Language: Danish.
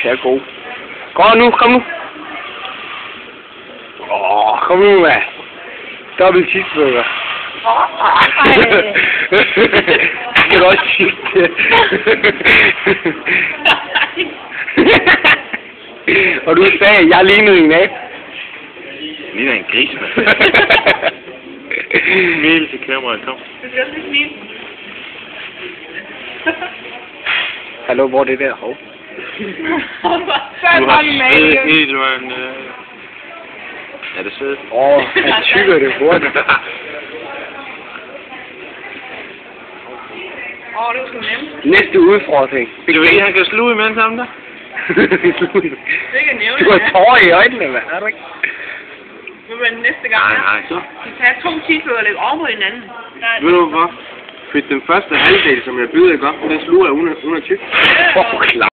Jeg er god. Kom nu, kom nu. Kom nu, mand. Dobbelt cheeseburger. Jeg kan også sige det. Og du sagde, at jeg lignede en af. Ligner en gris, mand. Smil til kameraet, kom. Du skal også lige smile. Hallo, hvor er det der? Hov. Så er Du det har bare en male. svedet helt, du har en... Er det svedet? Han tykker det hurtigt. Det var sgu nemt. Næste udfordring. Det var en, han kan sluge imens ham der. Det kan nævne. Du har tårer i øjnene, hvad? Er du ikke? Nu bliver det næste gang. Nej, så. Vi tager 2 cheeseburger og lægger oven på hinanden. Ved du hvorfor? For den første halvdel, som jeg byder, ikke op, den sluger jeg uden at tykke. Klar.